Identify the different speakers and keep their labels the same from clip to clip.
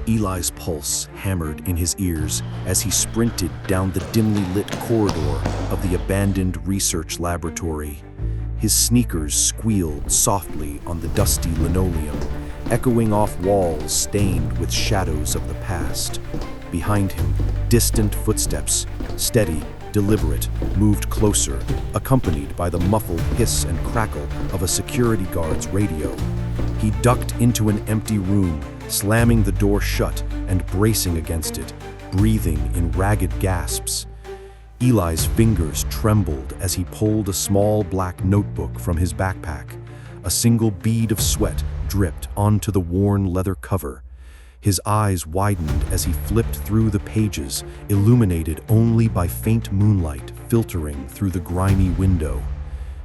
Speaker 1: Eli's pulse hammered in his ears as he sprinted down the dimly lit corridor of the abandoned research laboratory. His sneakers squealed softly on the dusty linoleum, echoing off walls stained with shadows of the past. Behind him, distant footsteps, steady, deliberate, moved closer, accompanied by the muffled hiss and crackle of a security guard's radio. He ducked into an empty room, slamming the door shut and bracing against it, breathing in ragged gasps. Eli's fingers trembled as he pulled a small black notebook from his backpack. A single bead of sweat dripped onto the worn leather cover. His eyes widened as he flipped through the pages, illuminated only by faint moonlight filtering through the grimy window.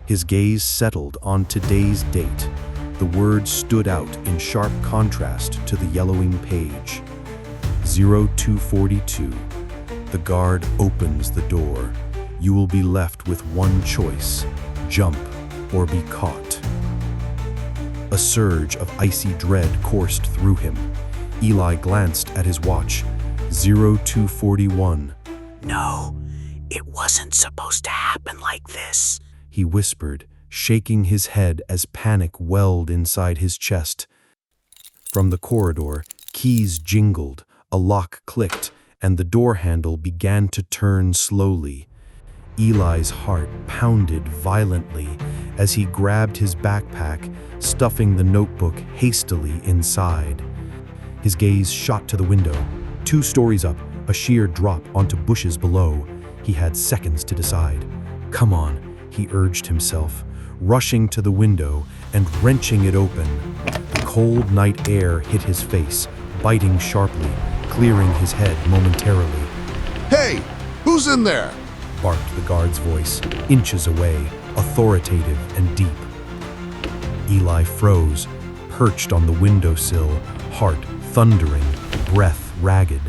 Speaker 1: His gaze settled on today's date. The words stood out in sharp contrast to the yellowing page. 0242. The guard opens the door. You will be left with one choice: jump or be caught. A surge of icy dread coursed through him. Eli glanced at his watch. 0241.
Speaker 2: No, it wasn't supposed to happen like this,
Speaker 1: he whispered, shaking his head as panic welled inside his chest. From the corridor, keys jingled, a lock clicked, and the door handle began to turn slowly. Eli's heart pounded violently as he grabbed his backpack, stuffing the notebook hastily inside. His gaze shot to the window. 2 stories up, a sheer drop onto bushes below. He had seconds to decide. Come on, he urged himself, rushing to the window and wrenching it open. The cold night air hit his face, biting sharply, clearing his head momentarily.
Speaker 3: Hey, who's in there?
Speaker 1: Barked the guard's voice, inches away, authoritative and deep. Eli froze, perched on the windowsill, heart thundering, breath ragged.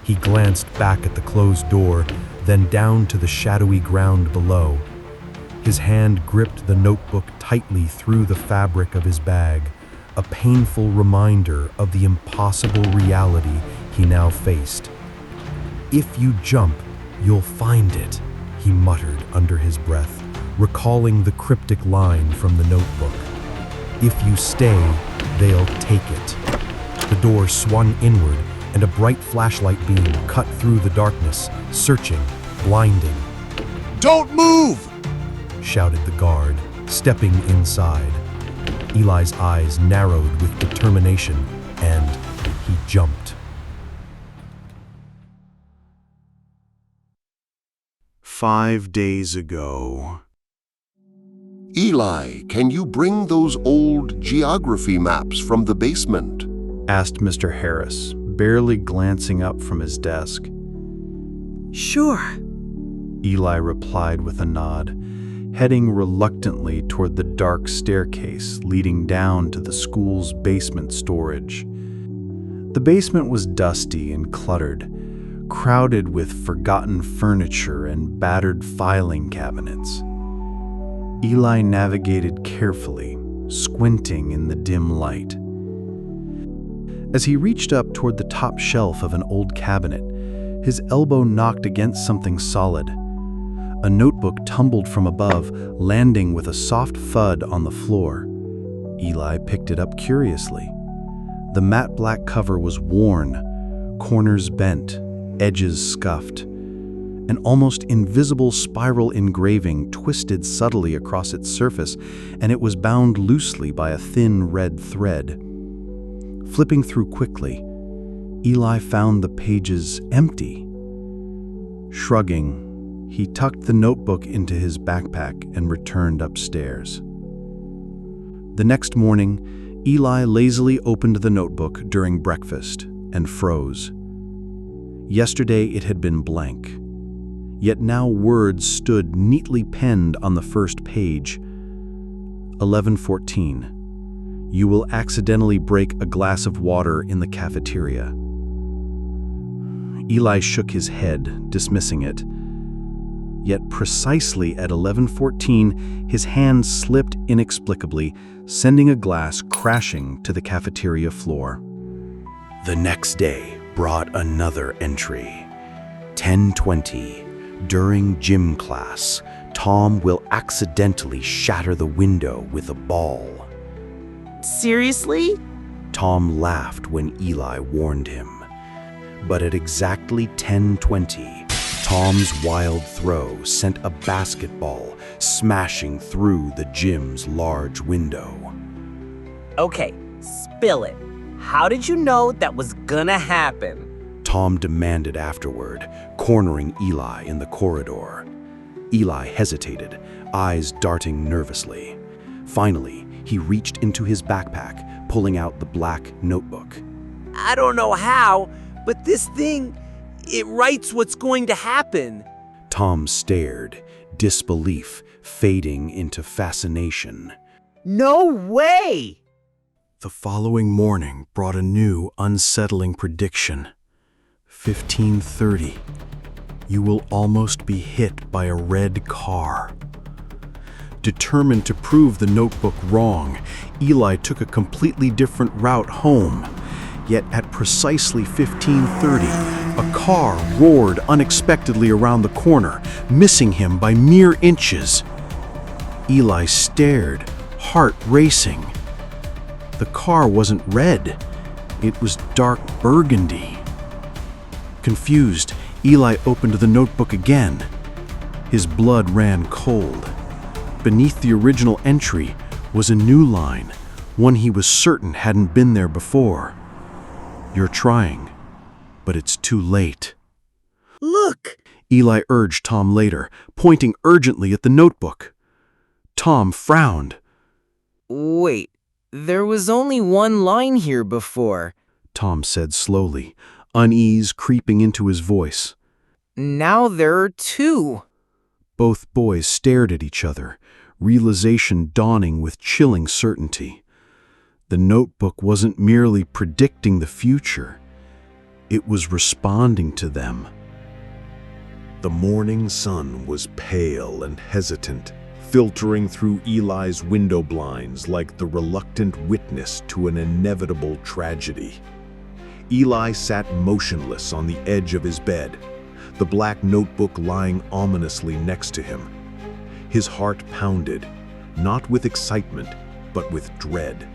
Speaker 1: He glanced back at the closed door, then down to the shadowy ground below. His hand gripped the notebook tightly through the fabric of his bag, a painful reminder of the impossible reality he now faced. If you jump, you'll find it, he muttered under his breath, recalling the cryptic line from the notebook. If you stay, they'll take it. The door swung inward, and a bright flashlight beam cut through the darkness, searching, blinding.
Speaker 3: Don't move!
Speaker 1: Shouted the guard, stepping inside. Eli's eyes narrowed with determination, and he jumped.
Speaker 4: 5 days ago.
Speaker 3: Eli, can you bring those old geography maps from the basement?
Speaker 4: Asked Mr. Harris, barely glancing up from his desk.
Speaker 2: Sure,
Speaker 4: Eli replied with a nod, heading reluctantly toward the dark staircase leading down to the school's basement storage. The basement was dusty and cluttered, crowded with forgotten furniture and battered filing cabinets. Eli navigated carefully, squinting in the dim light. As he reached up toward the top shelf of an old cabinet, his elbow knocked against something solid. A notebook tumbled from above, landing with a soft thud on the floor. Eli picked it up curiously. The matte black cover was worn, corners bent, edges scuffed. An almost invisible spiral engraving twisted subtly across its surface, and it was bound loosely by a thin red thread. Flipping through quickly, Eli found the pages empty. Shrugging, he tucked the notebook into his backpack and returned upstairs. The next morning, Eli lazily opened the notebook during breakfast and froze. Yesterday it had been blank, yet now words stood neatly penned on the first page. 11:14. You will accidentally break a glass of water in the cafeteria. Eli shook his head, dismissing it. Yet precisely at 11:14, his hand slipped inexplicably, sending a glass crashing to the cafeteria floor.
Speaker 1: The next day brought another entry. 10:20. During gym class, Tom will accidentally shatter the window with a ball.
Speaker 2: Seriously?
Speaker 1: Tom laughed when Eli warned him. But at exactly 10:20, Tom's wild throw sent a basketball smashing through the gym's large window.
Speaker 2: Okay, spill it. How did you know that was gonna happen?
Speaker 1: Tom demanded afterward, cornering Eli in the corridor. Eli hesitated, eyes darting nervously. Finally, he reached into his backpack, pulling out the black notebook.
Speaker 2: I don't know how, but this thing, it writes what's going to happen.
Speaker 1: Tom stared, disbelief fading into fascination.
Speaker 2: No way!
Speaker 4: The following morning brought a new, unsettling prediction. 15:30. You will almost be hit by a red car. Determined to prove the notebook wrong, Eli took a completely different route home. Yet at precisely 15:30, a car roared unexpectedly around the corner, missing him by mere inches. Eli stared, heart racing. The car wasn't red, it was dark burgundy. Confused, Eli opened the notebook again. His blood ran cold. Beneath the original entry was a new line, one he was certain hadn't been there before. You're trying, but it's too late.
Speaker 2: Look!
Speaker 4: Eli urged Tom later, pointing urgently at the notebook. Tom frowned.
Speaker 2: Wait, there was only one line here before.
Speaker 4: Tom said slowly, unease creeping into his voice.
Speaker 2: Now there are two.
Speaker 4: Both boys stared at each other, realization dawning with chilling certainty. The notebook wasn't merely predicting the future, it was responding to them.
Speaker 5: The morning sun was pale and hesitant, filtering through Eli's window blinds like the reluctant witness to an inevitable tragedy. Eli sat motionless on the edge of his bed, the black notebook lying ominously next to him. His heart pounded, not with excitement, but with dread.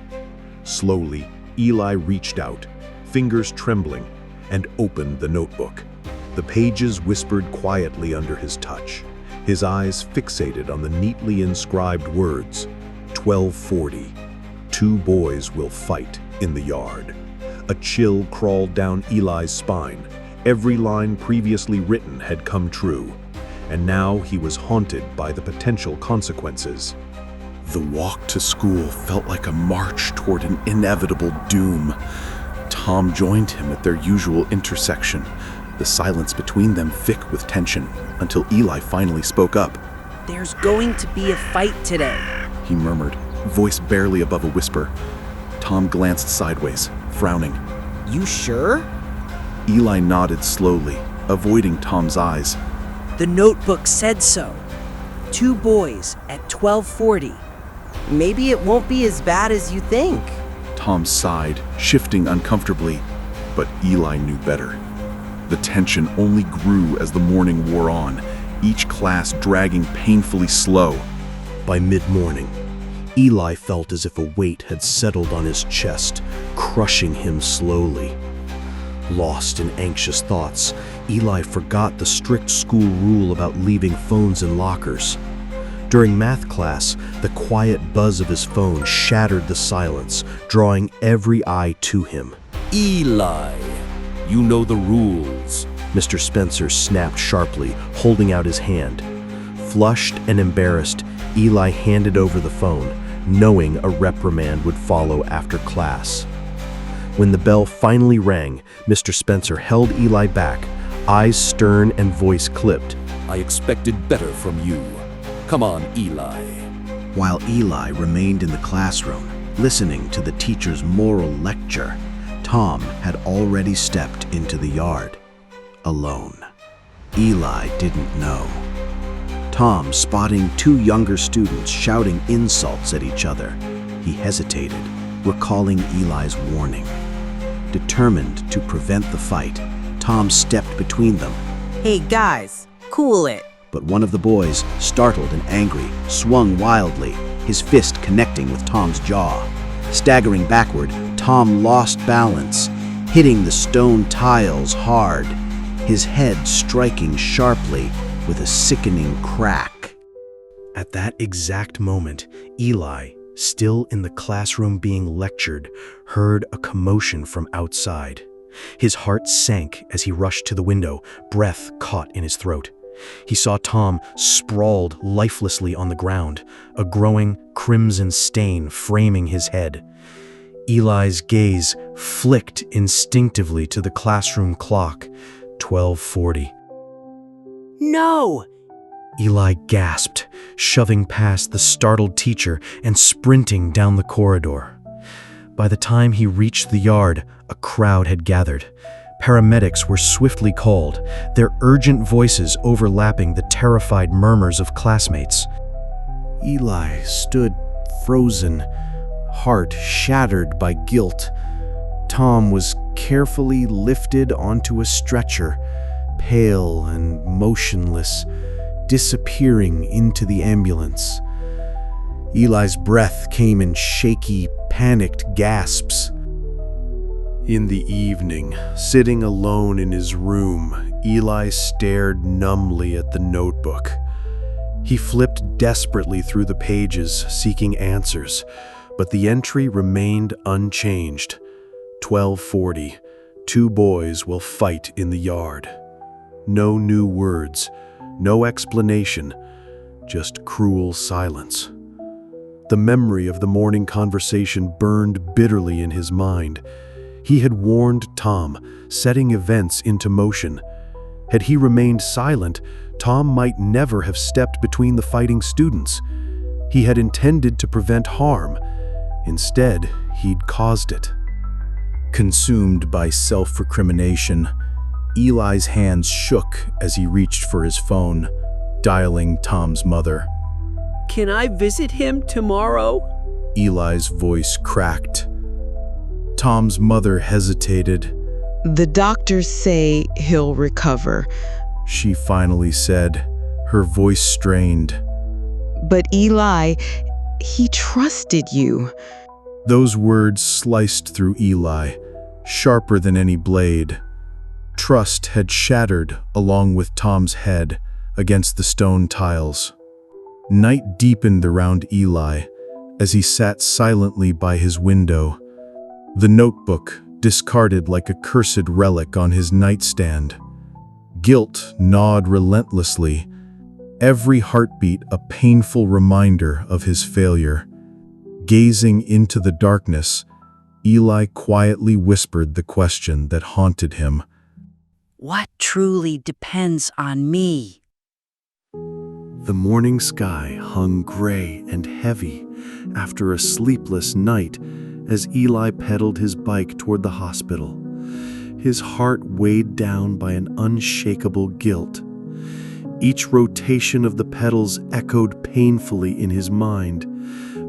Speaker 5: Slowly, Eli reached out, fingers trembling, and opened the notebook. The pages whispered quietly under his touch, his eyes fixated on the neatly inscribed words, 12:40. Two boys will fight in the yard. A chill crawled down Eli's spine. Every line previously written had come true, and now he was haunted by the potential consequences.
Speaker 1: The walk to school felt like a march toward an inevitable doom. Tom joined him at their usual intersection, the silence between them thick with tension, until Eli finally spoke up.
Speaker 2: There's going to be a fight today,
Speaker 1: He murmured, voice barely above a whisper. Tom glanced sideways, frowning.
Speaker 2: You sure?
Speaker 1: Eli nodded slowly, avoiding Tom's eyes.
Speaker 2: The notebook said so. Two boys at 12:40. Maybe it won't be as bad as you think.
Speaker 1: Tom sighed, shifting uncomfortably, but Eli knew better. The tension only grew as the morning wore on, each class dragging painfully slow. By mid-morning, Eli felt as if a weight had settled on his chest, crushing him slowly. Lost in anxious thoughts, Eli forgot the strict school rule about leaving phones in lockers. During math class, the quiet buzz of his phone shattered the silence, drawing every eye to him.
Speaker 6: Eli, you know the rules.
Speaker 1: Mr. Spencer snapped sharply, holding out his hand. Flushed and embarrassed, Eli handed over the phone, knowing a reprimand would follow after class. When the bell finally rang, Mr. Spencer held Eli back, eyes stern and voice clipped.
Speaker 6: I expected better from you. Come on, Eli.
Speaker 7: While Eli remained in the classroom, listening to the teacher's moral lecture, Tom had already stepped into the yard, alone. Eli didn't know. Tom, spotting two younger students shouting insults at each other, he hesitated, recalling Eli's warning. Determined to prevent the fight, Tom stepped between them.
Speaker 2: Hey guys, cool it.
Speaker 7: But one of the boys, startled and angry, swung wildly, his fist connecting with Tom's jaw. Staggering backward, Tom lost balance, hitting the stone tiles hard, his head striking sharply with a sickening crack.
Speaker 1: At that exact moment, Eli, still in the classroom being lectured, heard a commotion from outside. His heart sank as he rushed to the window, breath caught in his throat. He saw Tom sprawled lifelessly on the ground, a growing crimson stain framing his head. Eli's gaze flicked instinctively to the classroom clock, 12:40.
Speaker 2: No!
Speaker 1: Eli gasped, shoving past the startled teacher and sprinting down the corridor. By the time he reached the yard, a crowd had gathered. Paramedics were swiftly called, their urgent voices overlapping the terrified murmurs of classmates. Eli stood frozen, heart shattered by guilt. Tom was carefully lifted onto a stretcher, pale and motionless, disappearing into the ambulance. Eli's breath came in shaky, panicked gasps. In the evening, sitting alone in his room, Eli stared numbly at the notebook. He flipped desperately through the pages, seeking answers, but the entry remained unchanged. 12:40. 2 boys will fight in the yard. No new words, no explanation, just cruel silence. The memory of the morning conversation burned bitterly in his mind. He had warned Tom, setting events into motion. Had he remained silent, Tom might never have stepped between the fighting students. He had intended to prevent harm. Instead, he'd caused it. Consumed by self-recrimination, Eli's hands shook as he reached for his phone, dialing Tom's mother.
Speaker 2: Can I visit him tomorrow?
Speaker 1: Eli's voice cracked. Tom's mother hesitated.
Speaker 8: The doctors say he'll recover.
Speaker 1: She finally said, her voice strained.
Speaker 8: But Eli, he trusted you.
Speaker 1: Those words sliced through Eli, sharper than any blade. Trust had shattered along with Tom's head against the stone tiles. Night deepened around Eli as he sat silently by his window, the notebook discarded like a cursed relic on his nightstand. Guilt gnawed relentlessly, every heartbeat a painful reminder of his failure. Gazing into the darkness, Eli quietly whispered the question that haunted him.
Speaker 2: What truly depends on me?
Speaker 1: The morning sky hung gray and heavy after a sleepless night as Eli pedaled his bike toward the hospital, his heart weighed down by an unshakable guilt. Each rotation of the pedals echoed painfully in his mind,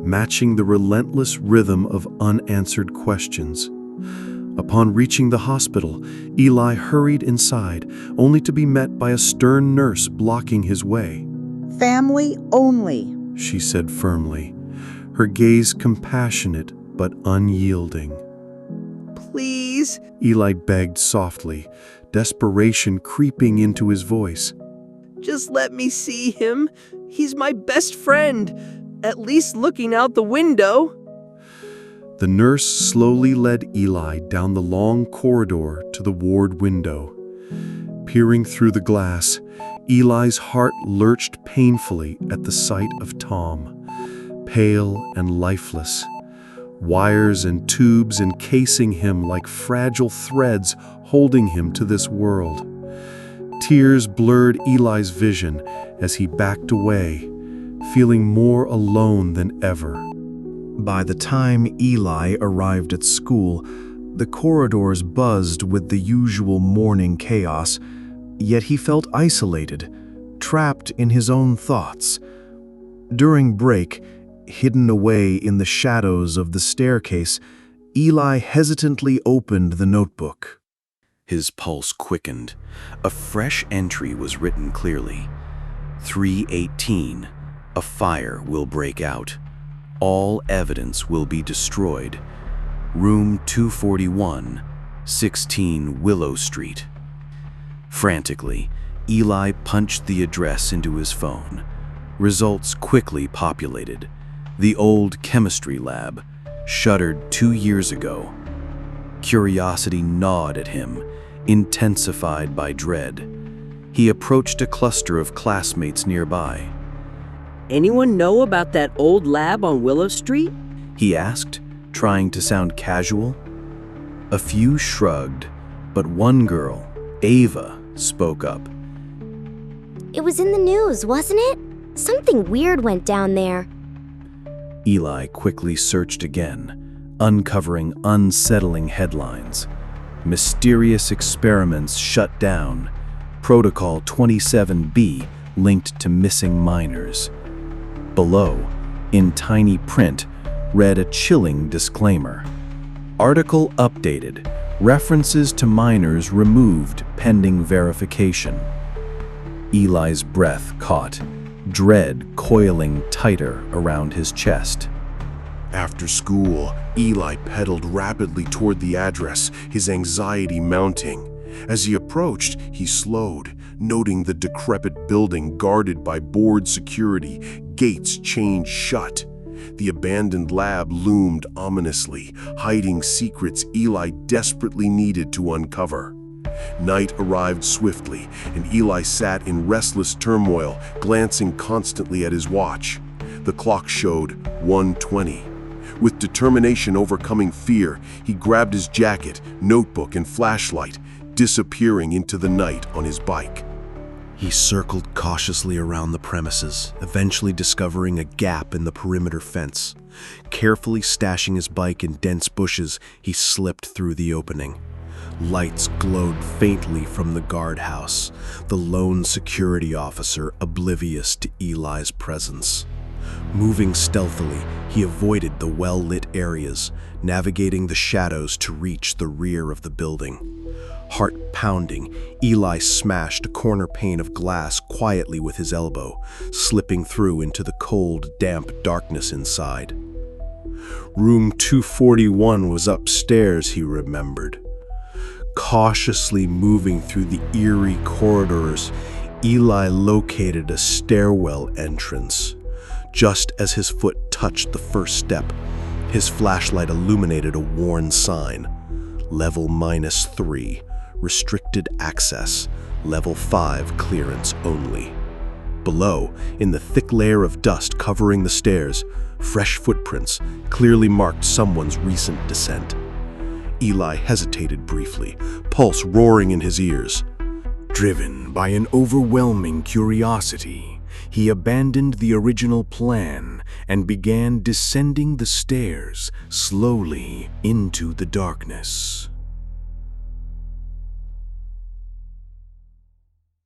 Speaker 1: matching the relentless rhythm of unanswered questions. Upon reaching the hospital, Eli hurried inside, only to be met by a stern nurse blocking his way.
Speaker 9: Family only,
Speaker 1: she said firmly, her gaze compassionate but unyielding.
Speaker 2: Please?
Speaker 1: Eli begged softly, desperation creeping into his voice.
Speaker 2: Just let me see him. He's my best friend, at least looking out the window.
Speaker 1: The nurse slowly led Eli down the long corridor to the ward window. Peering through the glass, Eli's heart lurched painfully at the sight of Tom, pale and lifeless, wires and tubes encasing him like fragile threads holding him to this world. Tears blurred Eli's vision as he backed away, feeling more alone than ever. By the time Eli arrived at school, the corridors buzzed with the usual morning chaos, yet he felt isolated, trapped in his own thoughts. During break, hidden away in the shadows of the staircase,
Speaker 4: Eli hesitantly opened the notebook.
Speaker 1: His pulse quickened. A fresh entry was written clearly. 3:18. A fire will break out. All evidence will be destroyed. Room 241, 16 Willow Street. Frantically, Eli punched the address into his phone. Results quickly populated. The old chemistry lab, shuttered 2 years ago. Curiosity gnawed at him, intensified by dread. He approached a cluster of classmates nearby.
Speaker 2: Anyone know about that old lab on Willow Street?
Speaker 1: He asked, trying to sound casual. A few shrugged, but one girl, Ava, spoke up.
Speaker 10: It was in the news, wasn't it? Something weird went down there.
Speaker 1: Eli quickly searched again, uncovering unsettling headlines. Mysterious experiments shut down. Protocol 27B linked to missing minors. Below, in tiny print, read a chilling disclaimer. Article updated. References to minors removed pending verification. Eli's breath caught, dread coiling tighter around his chest.
Speaker 3: After school, Eli pedaled rapidly toward the address, his anxiety mounting. As he approached, he slowed, noting the decrepit building guarded by board security, gates chained shut. The abandoned lab loomed ominously, hiding secrets Eli desperately needed to uncover. Night arrived swiftly, and Eli sat in restless turmoil, glancing constantly at his watch. The clock showed 1:20. With determination overcoming fear, he grabbed his jacket, notebook, and flashlight, disappearing into the night on his bike.
Speaker 7: He circled cautiously around the premises, eventually discovering a gap in the perimeter fence. Carefully stashing his bike in dense bushes, he slipped through the opening. Lights glowed faintly from the guardhouse, the lone security officer oblivious to Eli's presence. Moving stealthily, he avoided the well-lit areas, navigating the shadows to reach the rear of the building. Heart pounding, Eli smashed a corner pane of glass quietly with his elbow, slipping through into the cold, damp darkness inside. Room 241 was upstairs, he remembered. Cautiously moving through the eerie corridors, Eli located a stairwell entrance. Just as his foot touched the first step, his flashlight illuminated a worn sign. Level -3. Restricted access. Level 5 clearance only. Below, in the thick layer of dust covering the stairs, fresh footprints clearly marked someone's recent descent. Eli hesitated briefly, pulse roaring in his ears.
Speaker 11: Driven by an overwhelming curiosity, he abandoned the original plan and began descending the stairs slowly into the darkness.